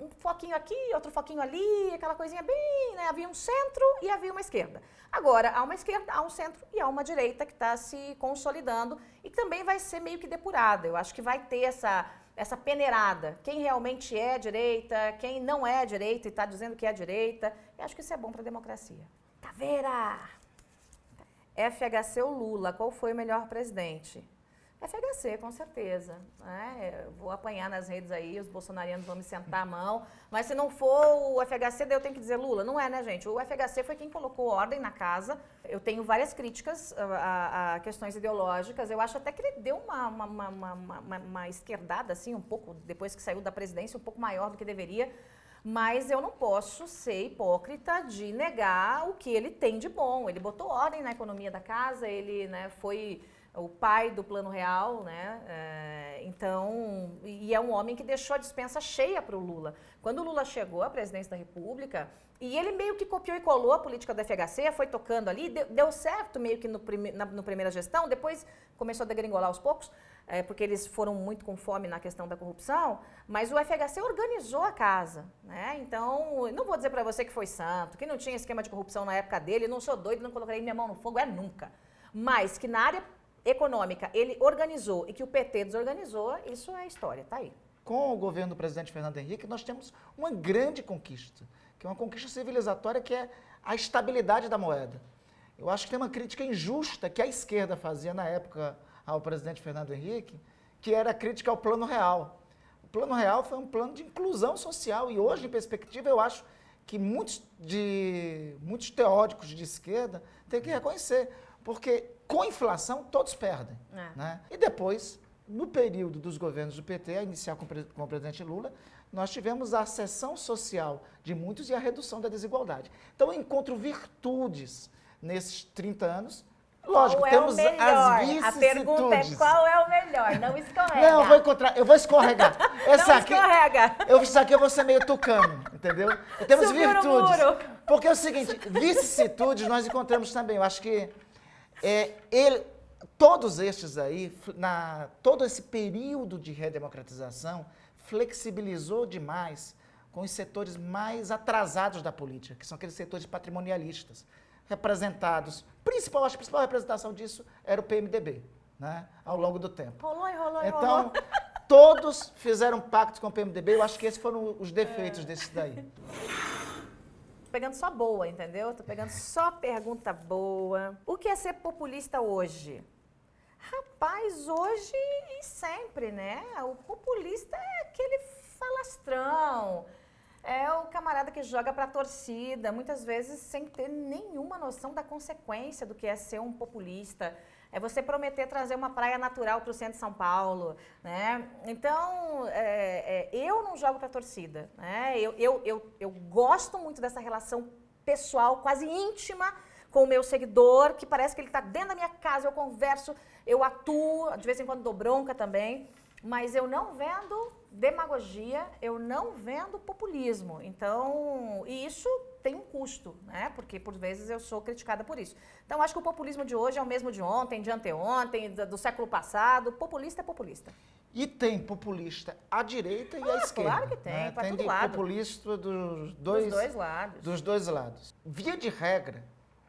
um foquinho aqui, outro foquinho ali, aquela coisinha bem, né? Havia um centro e havia uma esquerda. Agora, há uma esquerda, há um centro e há uma direita que está se consolidando e que também vai ser meio que depurada. Eu acho que vai ter essa peneirada. Quem realmente é direita, quem não é direita e está dizendo que é direita. Eu acho que isso é bom para a democracia. Caveira! FHC ou Lula, qual foi o melhor presidente? FHC, com certeza. Né? Vou apanhar nas redes aí, os bolsonarianos vão me sentar a mão. Mas se não for o FHC, daí eu tenho que dizer Lula. Não é, né, gente? O FHC foi quem colocou ordem na casa. Eu tenho várias críticas a questões ideológicas. Eu acho até que ele deu uma esquerdada, assim, um pouco, depois que saiu da presidência, um pouco maior do que deveria. Mas eu não posso ser hipócrita de negar o que ele tem de bom. Ele botou ordem na economia da casa, ele, né, foi o pai do Plano Real, né? Então, e é um homem que deixou a despensa cheia para o Lula. Quando o Lula chegou à presidência da República, e ele meio que copiou e colou a política do FHC, foi tocando ali, deu certo meio que no primeira gestão, depois começou a degringolar aos poucos, porque eles foram muito com fome na questão da corrupção, mas o FHC organizou a casa, né? Então, não vou dizer para você que foi santo, que não tinha esquema de corrupção na época dele, não sou doido, não colocarei minha mão no fogo, nunca. Mas que na área econômica ele organizou e que o PT desorganizou, isso é história, tá aí. Com o governo do presidente Fernando Henrique, nós temos uma grande conquista, que é uma conquista civilizatória, que é a estabilidade da moeda. Eu acho que tem uma crítica injusta que a esquerda fazia na época ao presidente Fernando Henrique, que era a crítica ao Plano Real. O Plano Real foi um plano de inclusão social e hoje, em perspectiva, eu acho que muitos teóricos de esquerda têm que reconhecer, porque com inflação todos perdem. Né? E depois, no período dos governos do PT, a iniciar com o presidente Lula, nós tivemos a ascensão social de muitos e a redução da desigualdade. Então, eu encontro virtudes nesses 30 anos. Lógico, temos as vicissitudes. A pergunta é qual é o melhor, não escorrega. Não, eu vou escorregar. Não escorrega. Isso aqui eu vou ser meio tucano, entendeu? E temos virtudes. Porque é o seguinte, vicissitudes nós encontramos também. Eu acho que todos estes aí, todo esse período de redemocratização, flexibilizou demais com os setores mais atrasados da política, que são aqueles setores patrimonialistas, representados. Acho que a principal representação disso era o PMDB, né, ao longo do tempo. Rolou. Então, todos fizeram pacto com o PMDB, eu acho que esses foram os defeitos desses daí. Pegando só boa, entendeu? Tô pegando só pergunta boa. O que é ser populista hoje? Rapaz, hoje e sempre, né? O populista é aquele falastrão, é o camarada que joga pra torcida, muitas vezes sem ter nenhuma noção da consequência do que é ser um populista. É você prometer trazer uma praia natural para o centro de São Paulo, né? Então, eu não jogo para a torcida, né? Eu gosto muito dessa relação pessoal, quase íntima, com o meu seguidor, que parece que ele está dentro da minha casa, eu converso, eu atuo, de vez em quando dou bronca também, mas eu não vendo demagogia, eu não vendo populismo. Então, e isso tem um custo, né? Porque por vezes eu sou criticada por isso. Então, acho que o populismo de hoje é o mesmo de ontem, de anteontem, do século passado. Populista é populista. E tem populista à direita e à esquerda. Claro que tem, para todo lado. Tem populista dos dois lados. Via de regra,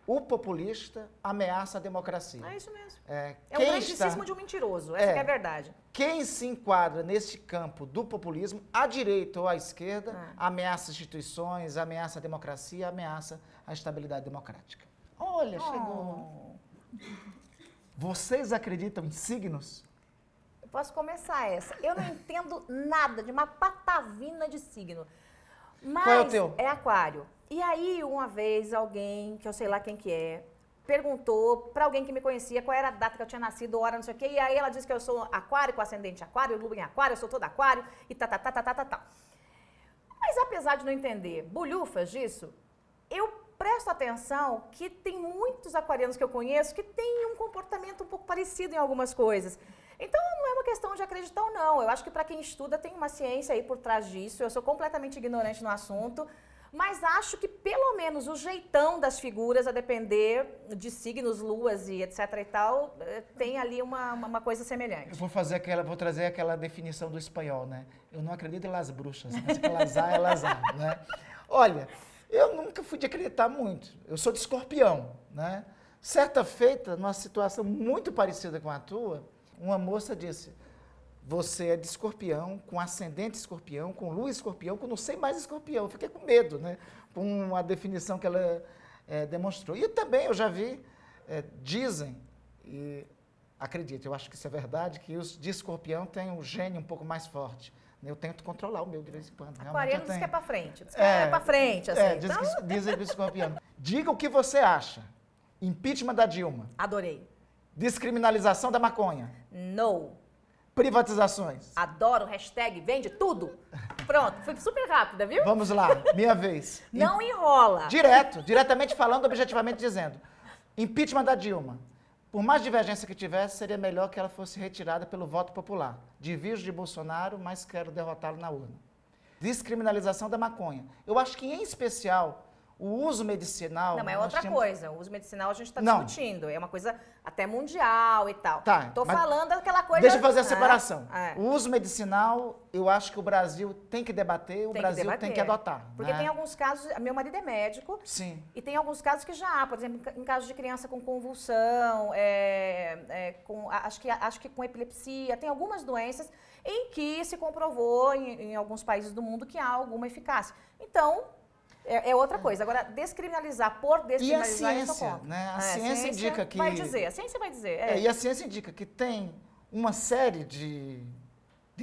o populista ameaça a democracia. É isso mesmo. É o grandíssimo de um mentiroso, essa que é a verdade. Quem se enquadra nesse campo do populismo, à direita ou à esquerda, ameaça instituições, ameaça a democracia, ameaça a estabilidade democrática. Olha, chegou. Vocês acreditam em signos? Eu posso começar essa. Eu não entendo nada de uma patavina de signo. Mas qual é o teu? É aquário. E aí, uma vez, alguém, que eu sei lá quem que é, perguntou para alguém que me conhecia qual era a data que eu tinha nascido, hora, não sei o quê, e aí ela disse que eu sou aquário, com ascendente aquário, lua em aquário, eu sou toda aquário, e tá. Mas apesar de não entender bolhufas disso, eu presto atenção que tem muitos aquarianos que eu conheço que têm um comportamento um pouco parecido em algumas coisas. Então, não é uma questão de acreditar ou não. Eu acho que para quem estuda tem uma ciência aí por trás disso. Eu sou completamente ignorante no assunto. Mas acho que pelo menos o jeitão das figuras, a depender de signos, luas e etc e tal, tem ali uma coisa semelhante. Eu vou trazer aquela definição do espanhol, né? Eu não acredito em las bruxas, mas que elas há, né? Olha, eu nunca fui de acreditar muito. Eu sou de Escorpião, né? Certa feita, numa situação muito parecida com a tua, uma moça disse: você é de Escorpião, com ascendente Escorpião, com lua Escorpião, com não sei mais Escorpião. Eu fiquei com medo, né? Com a definição que ela demonstrou. E também eu já vi, dizem, e acredite, eu acho que isso é verdade, que os de escorpião têm um gênio um pouco mais forte. Eu tento controlar o meu de vez em quando. Aquariano diz que é para frente. Diz que é para frente, assim. Diz o escorpiano. Diga o que você acha. Impeachment da Dilma. Adorei. Descriminalização da maconha. No. Privatizações. Adoro, hashtag, vende tudo. Pronto, foi super rápida, viu? Vamos lá, minha vez. Não enrola. Diretamente falando, objetivamente dizendo. Impeachment da Dilma. Por mais divergência que tivesse, seria melhor que ela fosse retirada pelo voto popular. Divirjo de Bolsonaro, mas quero derrotá-lo na urna. Descriminalização da maconha. Eu acho que, em especial, o uso medicinal... Não, mas é outra coisa. O uso medicinal a gente está discutindo. É uma coisa até mundial e tal. Tá. Estou falando daquela coisa... Deixa eu fazer a separação. O uso medicinal, eu acho que o Brasil tem que debater, tem que adotar. Porque tem alguns casos... Meu marido é médico. Sim. E tem alguns casos que já há. Por exemplo, em caso de criança com convulsão, acho que com epilepsia, tem algumas doenças em que se comprovou em alguns países do mundo que há alguma eficácia. Então... É outra coisa. Agora, descriminalizar por descriminalizar... E a ciência, né? A ciência indica que... A ciência vai dizer. E a ciência indica que tem uma série de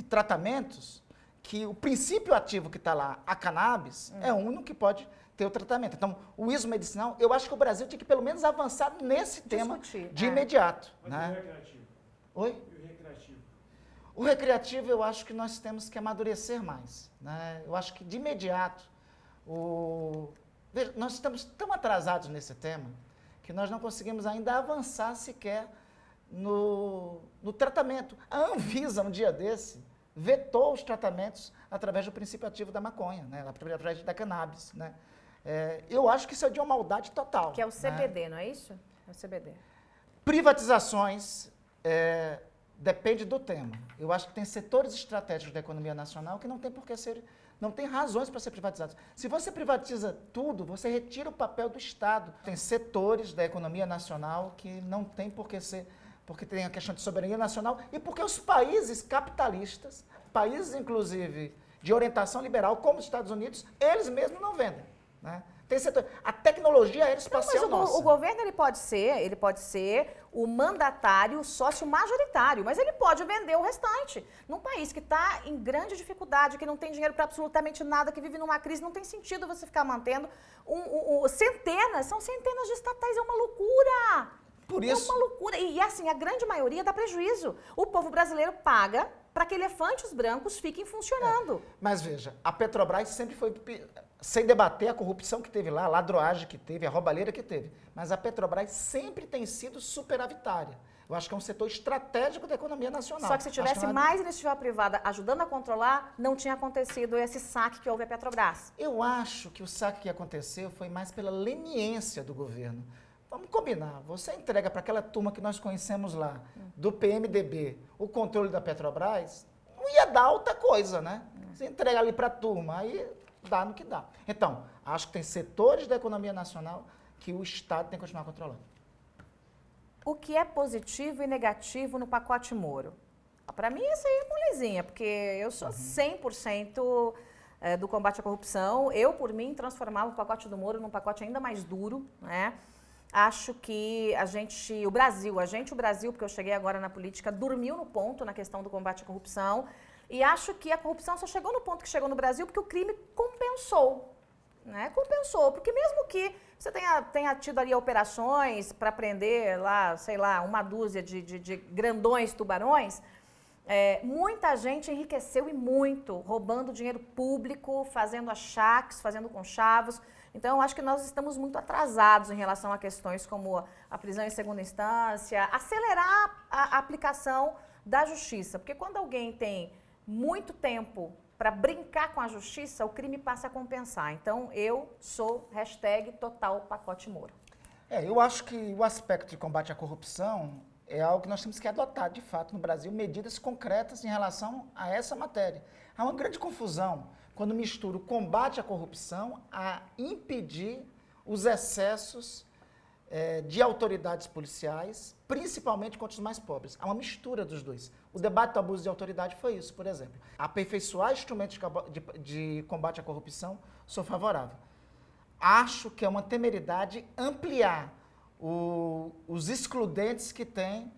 tratamentos que o princípio ativo que está lá, a cannabis, é o único que pode ter o tratamento. Então, o uso medicinal, eu acho que o Brasil tinha que pelo menos avançar nesse tema de imediato. Mas né? o recreativo? Oi? E o recreativo? O recreativo, eu acho que nós temos que amadurecer mais. Né? Eu acho que de imediato, Veja, nós estamos tão atrasados nesse tema que nós não conseguimos ainda avançar sequer no tratamento. A Anvisa, um dia desse, vetou os tratamentos através do princípio ativo da maconha, né? Através da cannabis. Né? Eu acho que isso é de uma maldade total. Que é o CBD, não é isso? É o CBD. Privatizações depende do tema. Eu acho que tem setores estratégicos da economia nacional que não tem por que ser... Não tem razões para ser privatizados. Se você privatiza tudo, você retira o papel do Estado. Tem setores da economia nacional que não tem por que ser, porque tem a questão de soberania nacional e porque os países capitalistas, países inclusive de orientação liberal, como os Estados Unidos, eles mesmos não vendem. Né? Tem setor, a tecnologia aeroespacial nossa. O governo ele pode ser o mandatário sócio majoritário, mas ele pode vender o restante. Num país que está em grande dificuldade, que não tem dinheiro para absolutamente nada, que vive numa crise, não tem sentido você ficar mantendo são centenas de estatais, é uma loucura. Por isso... É uma loucura. E assim, a grande maioria dá prejuízo. O povo brasileiro paga para que elefantes brancos fiquem funcionando. Mas veja, a Petrobras sempre foi... Sem debater a corrupção que teve lá, a ladroagem que teve, a roubalheira que teve. Mas a Petrobras sempre tem sido superavitária. Eu acho que é um setor estratégico da economia nacional. Só que se tivesse mais iniciativa privada ajudando a controlar, não tinha acontecido esse saque que houve à Petrobras. Eu acho que o saque que aconteceu foi mais pela leniência do governo. Vamos combinar, você entrega para aquela turma que nós conhecemos lá, do PMDB, o controle da Petrobras, não ia dar outra coisa, né? Você entrega ali para a turma, aí... dá no que dá. Então, acho que tem setores da economia nacional que o Estado tem que continuar controlando. O que é positivo e negativo no pacote Moro? Para mim, isso aí é molezinha, porque eu sou 100% do combate à corrupção. Eu, por mim, transformava o pacote do Moro num pacote ainda mais duro, né? Acho que o Brasil, porque eu cheguei agora na política, dormiu no ponto na questão do combate à corrupção. E acho que a corrupção só chegou no ponto que chegou no Brasil porque o crime compensou. Né? Compensou, porque mesmo que você tenha tido ali operações para prender lá, sei lá, uma dúzia de grandões tubarões, muita gente enriqueceu e muito, roubando dinheiro público, fazendo achaques, fazendo conchavos. Então, eu acho que nós estamos muito atrasados em relação a questões como a prisão em segunda instância, acelerar a aplicação da justiça. Porque quando alguém tem muito tempo para brincar com a justiça, o crime passa a compensar. Então, eu sou #total pacote Moro. Eu acho que o aspecto de combate à corrupção é algo que nós temos que adotar, de fato, no Brasil, medidas concretas em relação a essa matéria. Há uma grande confusão quando mistura o combate à corrupção a impedir os excessos de autoridades policiais, principalmente contra os mais pobres. Há uma mistura dos dois. O debate do abuso de autoridade foi isso, por exemplo. Aperfeiçoar instrumentos de combate à corrupção, sou favorável. Acho que é uma temeridade ampliar os excludentes que tem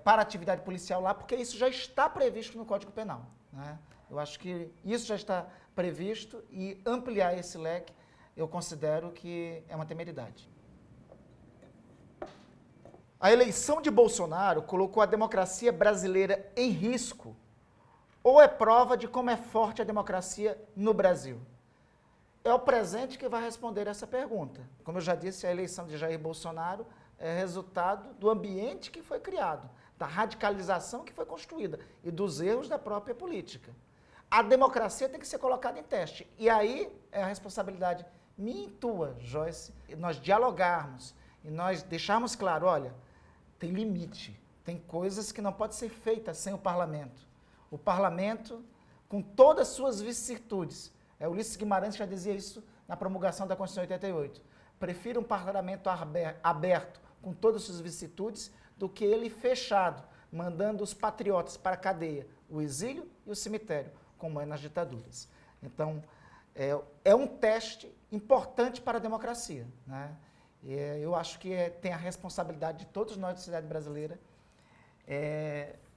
para atividade policial lá, porque isso já está previsto no Código Penal, né? Eu acho que isso já está previsto e ampliar esse leque eu considero que é uma temeridade. A eleição de Bolsonaro colocou a democracia brasileira em risco ou é prova de como é forte a democracia no Brasil? É o presente que vai responder essa pergunta. Como eu já disse, a eleição de Jair Bolsonaro é resultado do ambiente que foi criado, da radicalização que foi construída e dos erros da própria política. A democracia tem que ser colocada em teste. E aí é a responsabilidade minha e tua, Joyce, nós dialogarmos e nós deixarmos claro, olha, tem limite, tem coisas que não podem ser feitas sem o parlamento. O parlamento, com todas as suas vicissitudes, Ulisses Guimarães já dizia isso na promulgação da Constituição 88, prefiro um parlamento aberto, com todas as suas vicissitudes, do que ele fechado, mandando os patriotas para a cadeia, o exílio e o cemitério, como é nas ditaduras. Então, é um teste importante para a democracia, né? Eu acho que tem a responsabilidade de todos nós da sociedade brasileira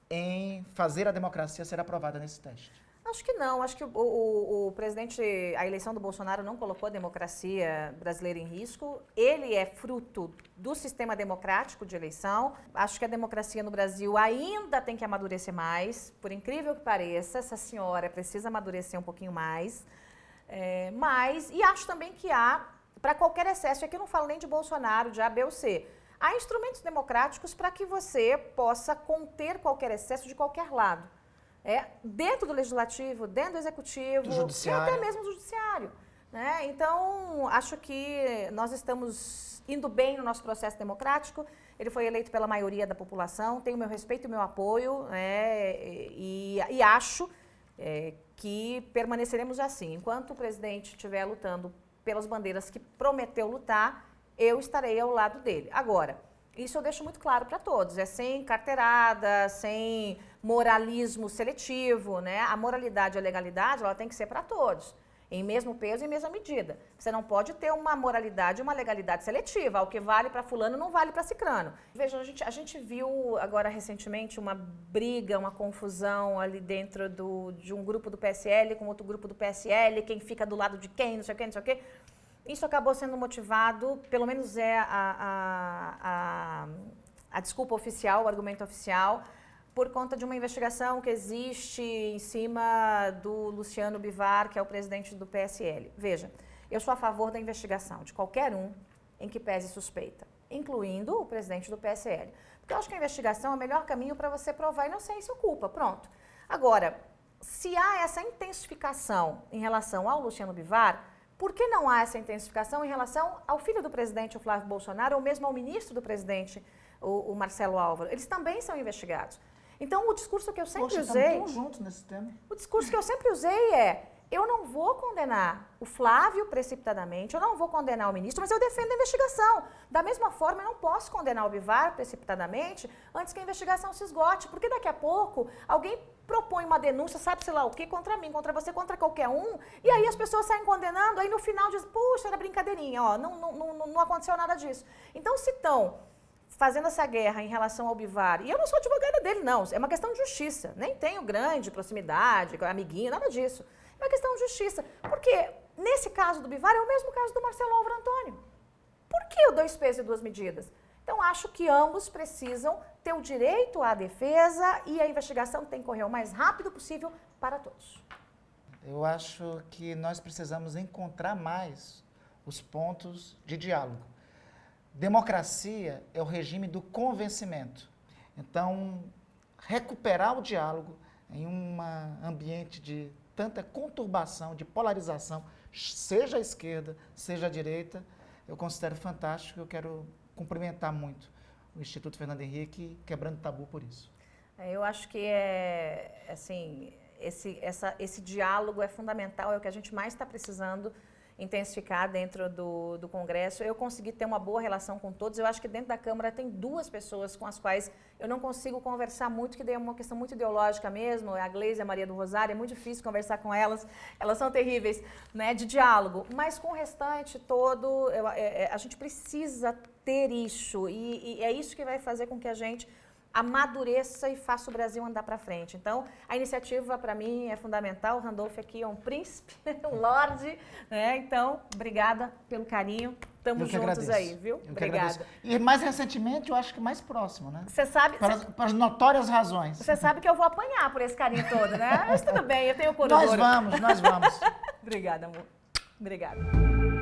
em fazer a democracia ser aprovada nesse teste. Acho que não. Acho que o presidente, a eleição do Bolsonaro não colocou a democracia brasileira em risco. Ele é fruto do sistema democrático de eleição. Acho que a democracia no Brasil ainda tem que amadurecer mais. Por incrível que pareça, essa senhora precisa amadurecer um pouquinho mais. E acho também que há, para qualquer excesso, aqui eu não falo nem de Bolsonaro, de A, B ou C, há instrumentos democráticos para que você possa conter qualquer excesso de qualquer lado. Dentro do legislativo, dentro do executivo, e até mesmo do judiciário, né? Então, acho que nós estamos indo bem no nosso processo democrático. Ele foi eleito pela maioria da população, tem o meu respeito e o meu apoio, e acho que permaneceremos assim. Enquanto o presidente estiver lutando pelas bandeiras que prometeu lutar, eu estarei ao lado dele. Agora, isso eu deixo muito claro para todos, sem carteirada, sem moralismo seletivo, né? A moralidade e a legalidade, ela tem que ser para todos, em mesmo peso e mesma medida. Você não pode ter uma moralidade e uma legalidade seletiva, o que vale para fulano não vale para cicrano. Veja, a gente viu agora recentemente uma briga, uma confusão ali dentro de um grupo do PSL com outro grupo do PSL, quem fica do lado de quem, não sei o quê, não sei o quê. Isso acabou sendo motivado, pelo menos a desculpa oficial, o argumento oficial, por conta de uma investigação que existe em cima do Luciano Bivar, que é o presidente do PSL. Veja, eu sou a favor da investigação de qualquer um em que pese suspeita, incluindo o presidente do PSL. Porque eu acho que a investigação é o melhor caminho para você provar a inocência ou culpa. Pronto. Agora, se há essa intensificação em relação ao Luciano Bivar, por que não há essa intensificação em relação ao filho do presidente, o Flávio Bolsonaro, ou mesmo ao ministro do presidente, o Marcelo Álvaro? Eles também são investigados. Então, o discurso que eu sempre usei... Estamos juntos nesse tema. O discurso que eu sempre usei eu não vou condenar o Flávio precipitadamente, eu não vou condenar o ministro, mas eu defendo a investigação. Da mesma forma, eu não posso condenar o Bivar precipitadamente antes que a investigação se esgote, porque daqui a pouco alguém propõe uma denúncia, sabe-se lá o quê, contra mim, contra você, contra qualquer um, e aí as pessoas saem condenando, aí no final dizem, puxa, era brincadeirinha, não aconteceu nada disso. Então, se estão fazendo essa guerra em relação ao Bivar, e eu não sou advogada dele, não, é uma questão de justiça, nem tenho grande proximidade, amiguinho, nada disso. É uma questão de justiça, porque nesse caso do Bivar é o mesmo caso do Marcelo Álvaro Antônio. Por que o 2 pesos e 2 medidas? Então, acho que ambos precisam ter o direito à defesa e a investigação tem que correr o mais rápido possível para todos. Eu acho que nós precisamos encontrar mais os pontos de diálogo. Democracia é o regime do convencimento. Então, recuperar o diálogo em um ambiente de tanta conturbação, de polarização, seja a esquerda, seja a direita, eu considero fantástico. Eu quero cumprimentar muito o Instituto Fernando Henrique, quebrando tabu por isso. Eu acho que esse diálogo é fundamental, é o que a gente mais está precisando intensificar dentro do Congresso. Eu consegui ter uma boa relação com todos. Eu acho que dentro da Câmara tem 2 pessoas com as quais eu não consigo conversar muito, que daí é uma questão muito ideológica mesmo, a Gleise e a Maria do Rosário, é muito difícil conversar com elas, elas são terríveis, né, de diálogo. Mas com o restante todo, a gente precisa ter isso, e é isso que vai fazer com que a gente amadureça e faça o Brasil andar para frente. Então, a iniciativa, para mim, é fundamental. O Randolph aqui é um príncipe, um lorde, né? Então, obrigada pelo carinho. Estamos juntos aí, viu? Obrigada. E mais recentemente, eu acho que mais próximo, né? Você sabe... Para as notórias razões. Você sabe que eu vou apanhar por esse carinho todo, né? Mas tudo bem, eu tenho corredor. Nós vamos. Obrigada, amor. Obrigada.